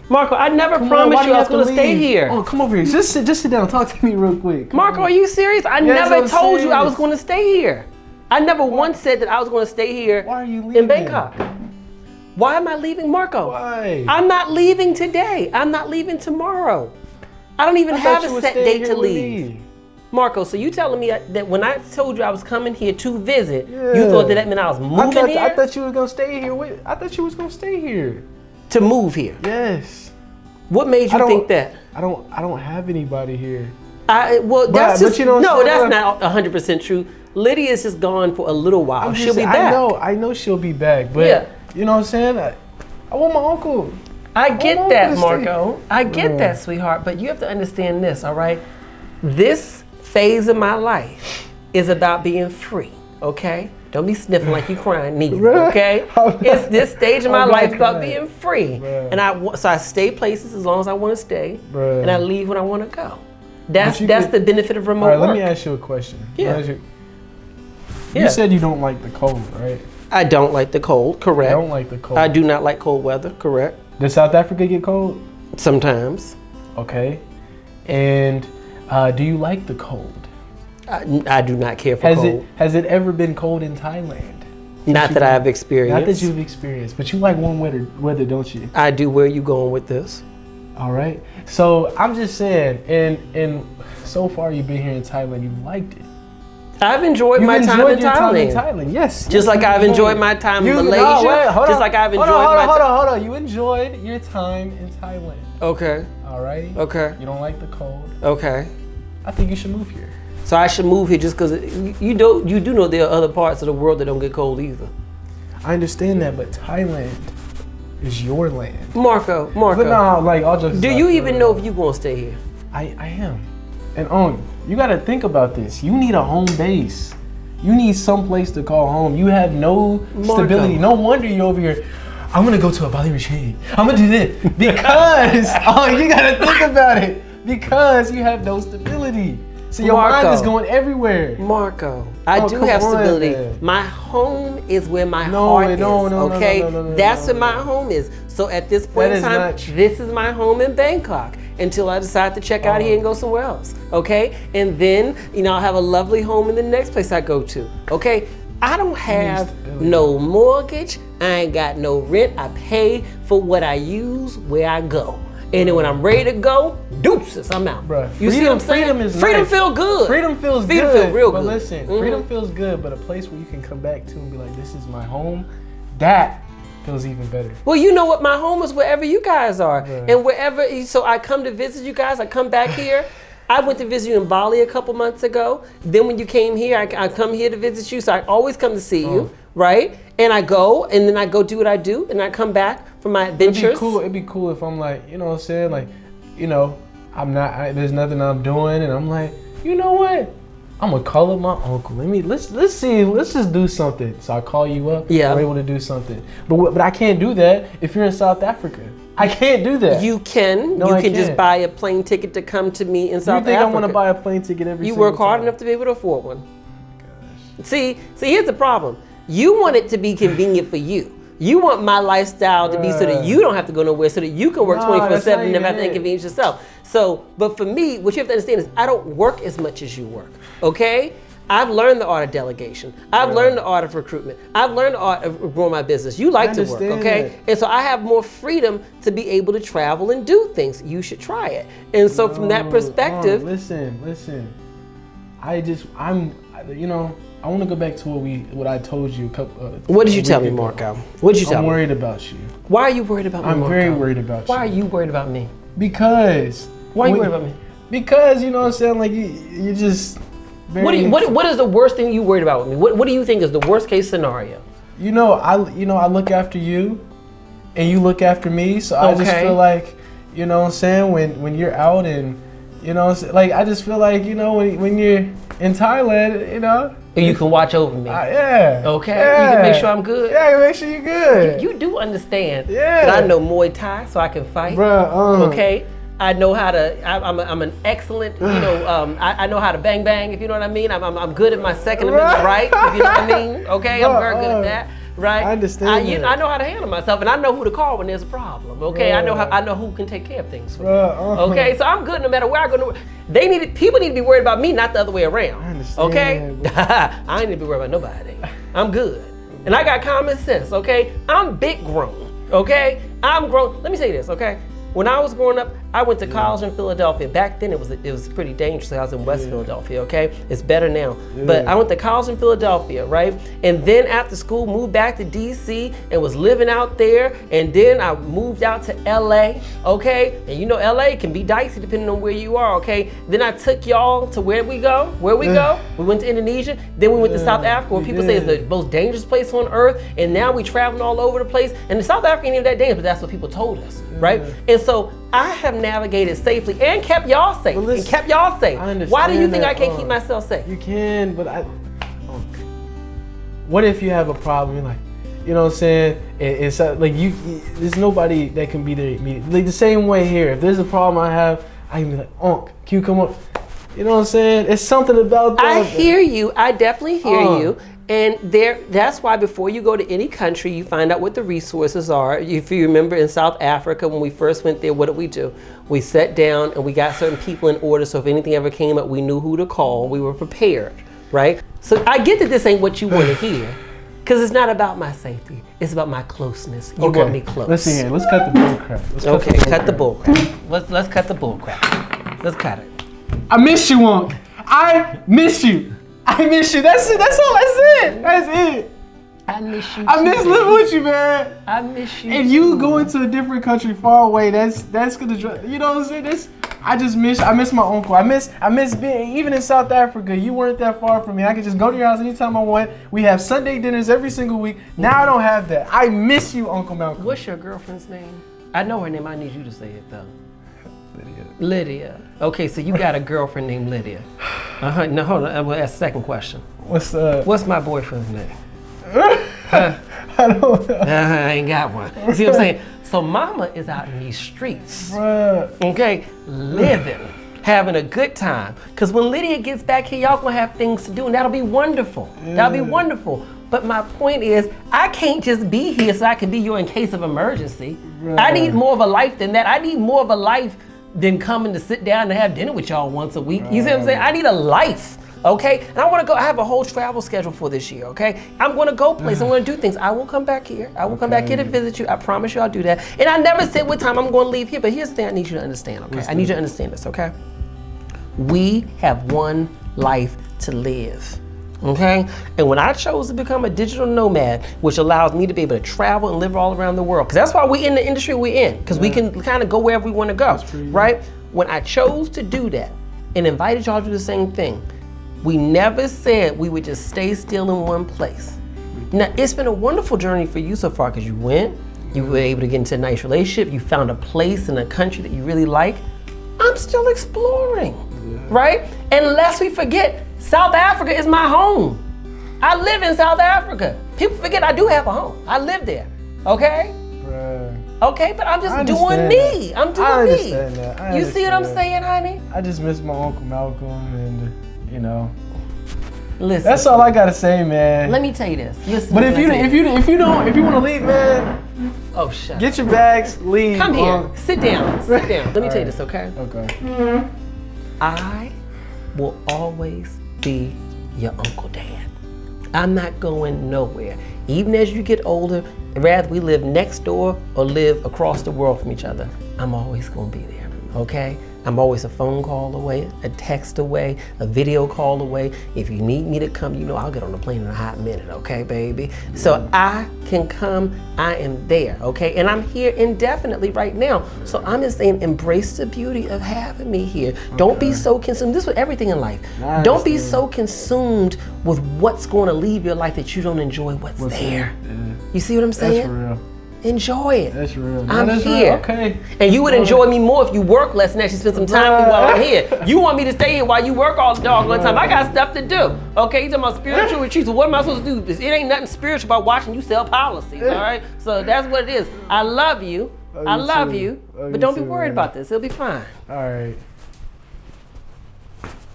Marco, I never promised you I was going to stay here. Oh, come over here. Just sit down. Talk to me real quick. Marco, are you serious? I never told you I was going to stay here. I never once said that I was going to stay here. Why are you leaving? In Bangkok. Why am I leaving, Marco? Why? I'm not leaving today. I'm not leaving tomorrow. I don't even have a set date to leave. Marco, so you telling me that when I told you I was coming here to visit, you thought that meant I was moving here? I thought you was gonna stay here. I thought you was gonna stay here. To move here? Yes. What made you think that? I don't have anybody here. That's not 100% true. Lydia's just gone for a little while. She'll be back. I know she'll be back, but you know what I'm saying? I want my uncle. I get that, Marco. I get that, sweetheart. But you have to understand this, all right? This phase of my life is about being free, okay? Don't be sniffing like you crying neither, okay? It's this stage of my life about being free. And so I stay places as long as I want to stay, and I leave when I want to go. That's the benefit of remote work. All right, let me ask you a question. You said you don't like the cold, right? I don't like the cold, correct. I don't like the cold. I do not like cold weather, correct. Does South Africa get cold? Sometimes. Okay. And do you like the cold? I do not care for cold. Has it ever been cold in Thailand? Not that I've experienced. Not that you've experienced, but you like warm weather, don't you? I do. Where are you going with this? All right. So I'm just saying, and so far you've been here in Thailand, you've liked it. I've enjoyed my time in Thailand. Yes. Just like I've enjoyed my time in Malaysia. Just like I've enjoyed my time. Hold on. You enjoyed your time in Thailand. Okay. All right. Okay. You don't like the cold. Okay. I think you should move here. So I should move here just because you do know there are other parts of the world that don't get cold either. I understand that, but Thailand is your land. Marco. But no, like all just. Do you even know if you gonna stay here? I am. And you got to think about this. You need a home base. You need some place to call home. You have no stability. No wonder you're over here. I'm going to go to a Bali retreat. I'm going to do this. Because, you got to think about it. Because you have no stability. So your mind is going everywhere. Marco, I do have stability. My home is where my heart is, okay? That's where my home is. So at this point in time, this is my home in Bangkok until I decide to check out here and go somewhere else, okay? And then, I'll have a lovely home in the next place I go to, okay? I don't have no mortgage. I ain't got no rent. I pay for what I use where I go. And then when I'm ready to go, deuces, I'm out. Bruh, you see what I'm saying? Freedom feel good. Freedom feels good. Freedom feel real good. But listen, freedom feels good, but a place where you can come back to and be like, this is my home, that feels even better. Well, you know what? My home is wherever you guys are. And wherever, so I come to visit you guys, I come back here. I went to visit you in Bali a couple months ago. Then when you came here, I come here to visit you. So I always come to see you, right? And I go, and then I go do what I do, and I come back for my adventures. It'd be cool if I'm like, you know what I'm saying? Like, I'm not, there's nothing I'm doing, and I'm like, you know what? I'm gonna call up my uncle. Let's just do something. So I call you up. Yeah. We're able to do something. But I can't do that if you're in South Africa. I can't do that. You can. No, you can just buy a plane ticket to come to me in South Africa. You think I want to buy a plane ticket every single time? You work hard enough to be able to afford one. Gosh. See, here's the problem. You want it to be convenient for you. You want my lifestyle to be so that you don't have to go nowhere, so that you can work 24/7 and never have to inconvenience yourself. So, but for me, what you have to understand is I don't work as much as you work, okay? I've learned the art of delegation. I've learned the art of recruitment. I've learned the art of growing my business. You like to work, okay? And so I have more freedom to be able to travel and do things. You should try it. And so from that perspective. Listen. I want to go back to what I told you a couple. What did you tell me, Marco? What did you tell me? I'm worried about you. Why are you worried about me, Marco? I'm very worried about you. Why are you worried about me? Because. Why are you worried about me? Because, you know what I'm saying, like you just. What is the worst thing you worried about with me? What do you think is the worst case scenario? I look after you, and you look after me. So I just feel like, you know what I'm saying, when you're out and, like I just feel like, when you're in Thailand, you can watch over me. Yeah. Okay. Yeah. You can make sure I'm good. Yeah, I can make sure you're good. You do understand that I know Muay Thai, so I can fight. Bruh, okay. I know how to. I'm an excellent. I know how to bang. If you know what I mean. I'm good at my second amendment right. If you know what I mean. Okay. I'm very good at that. right? I understand that. I know how to handle myself, and I know who to call when there's a problem. Okay, I know who can take care of things for me. Okay, so I'm good no matter where I go. People need to be worried about me, not the other way around. I understand. Okay, I ain't need to be worried about nobody. I'm good, and I got common sense. Okay, I'm big grown. Okay, I'm grown. Let me say this. Okay. When I was growing up, I went to college in Philadelphia. Back then, it was pretty dangerous. I was in West Philadelphia, okay? It's better now. But I went to college in Philadelphia, right? And then after school, moved back to DC and was living out there. And then I moved out to LA, okay? And you know LA can be dicey depending on where you are, okay? Then I took y'all to where we go? We went to Indonesia. Then we went to South Africa, where people say is the most dangerous place on earth. And now we traveling all over the place. And the South Africa ain't even that dangerous, but that's what people told us, right? And so I have navigated safely and kept y'all safe. Listen, and kept y'all safe. Why do you think I can't keep myself safe? You can, but what if you have a problem? You're like, you know what I'm saying? It's like there's nobody that can be there immediately. Like the same way here. If there's a problem I have, I can be like, can you come up? You know what I'm saying? It's something about that. I hear you. I definitely hear you. And that's why before you go to any country, you find out what the resources are. If you remember in South Africa, when we first went there, what did we do? We sat down and we got certain people in order. So if anything ever came up, we knew who to call. We were prepared, right? So I get that this ain't what you want to hear, because it's not about my safety. It's about my closeness. You want me close. Listen here. Let's cut the bull crap. Cut the bull crap. Let's cut the bull crap. Let's cut it. I miss you, Wonk. I miss you. I miss you. That's it. That's all. That's it. I miss you. I miss living with you, man. I miss you. And you going to a different country far away, that's gonna, you know what I'm saying? I miss my uncle. I miss being, even in South Africa, you weren't that far from me. I could just go to your house anytime I want. We have Sunday dinners every single week. Now I don't have that. I miss you, Uncle Malcolm. What's your girlfriend's name? I know her name. I need you to say it though. Lydia. Okay, so you got a girlfriend named Lydia. No, hold on. Well, that's the second question. What's my boyfriend's name? I don't know. I ain't got one. See what I'm saying? So mama is out in these streets. Bruh. Okay, living, having a good time. Because when Lydia gets back here, y'all gonna have things to do, and that'll be wonderful. That'll be wonderful. But my point is, I can't just be here so I can be here in case of emergency. Bruh. I need more of a life than that. I need more of a life than coming to sit down and have dinner with y'all once a week. You see what I'm saying? I need a life, okay? And I wanna go, I have a whole travel schedule for this year, okay? I'm gonna go places, I'm gonna do things. I will come back here. I will come back here to visit you. I promise you I'll do that. And I never said what time I'm gonna leave here, but here's the thing I need you to understand, okay? I need you to understand this, okay? We have one life to live. Okay? And when I chose to become a digital nomad, which allows me to be able to travel and live all around the world, because that's why we're in the industry we're in, because we can kind of go wherever we want to go, right? When I chose to do that and invited y'all to do the same thing, we never said we would just stay still in one place. Now, it's been a wonderful journey for you so far, because you went, you were able to get into a nice relationship, you found a place in a country that you really like. I'm still exploring, right? And lest we forget, South Africa is my home. I live in South Africa. People forget I do have a home. I live there, okay? Bruh. Okay, but I'm just doing me. I'm doing me. I understand that. You see what I'm saying, honey? I just miss my Uncle Malcolm, and you know. Listen. That's all I gotta say, man. Let me tell you this. Listen. But if you want to leave, man. Oh, shut up. Get your bags, leave. Come here. Sit down. Sit down. Let me tell you this, okay? Okay. I will always be your Uncle Dan. I'm not going nowhere. Even as you get older, rather we live next door or live across the world from each other, I'm always gonna be there, okay? I'm always a phone call away, a text away, a video call away. If you need me to come, you know I'll get on the plane in a hot minute, okay, baby? So I can come, I am there, okay? And I'm here indefinitely right now. So I'm just saying, embrace the beauty of having me here. Don't be so consumed, this is with everything in life. Don't be so consumed with what's gonna leave your life that you don't enjoy what's there. You see what I'm saying? That's real. Enjoy it. That's real. I'm that's here. Real. Okay. And you would enjoy me more if you work less and actually spend some time with me while I'm here. You want me to stay here while you work all the doggone time. I got stuff to do. Okay, you talking about spiritual retreats. So what am I supposed to do? It ain't nothing spiritual about watching you sell policies, all right? So that's what it is. I love you. I love you. But don't be worried about this. It'll be fine. All right.